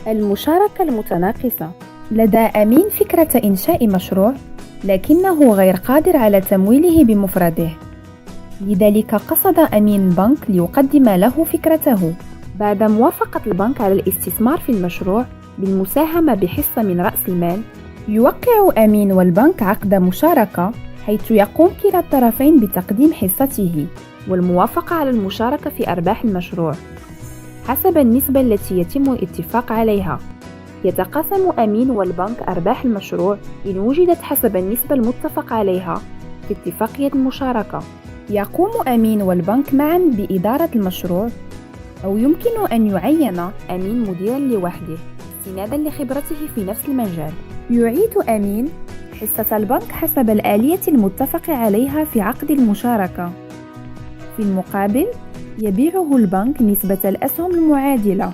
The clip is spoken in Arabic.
المشاركة المتناقصة. لدى أمين فكرة إنشاء مشروع، لكنه غير قادر على تمويله بمفرده. لذلك قصد أمين بنك ليقدم له فكرته. بعد موافقة البنك على الاستثمار في المشروع بالمساهمة بحصة من رأس المال، يوقع أمين والبنك عقد مشاركة، حيث يقوم كلا الطرفين بتقديم حصته والموافقة على المشاركة في أرباح المشروع حسب النسبة التي يتم الاتفاق عليها. يتقاسم أمين والبنك أرباح المشروع إن وجدت حسب النسبة المتفق عليها في اتفاقية المشاركة. يقوم أمين والبنك معا بإدارة المشروع، أو يمكن أن يعين أمين مديرا لوحده استنادا لخبرته في نفس المجال. يعيد أمين حصة البنك حسب الآلية المتفق عليها في عقد المشاركة. في المقابل، يبيعه البنك نسبة الأسهم المعادلة.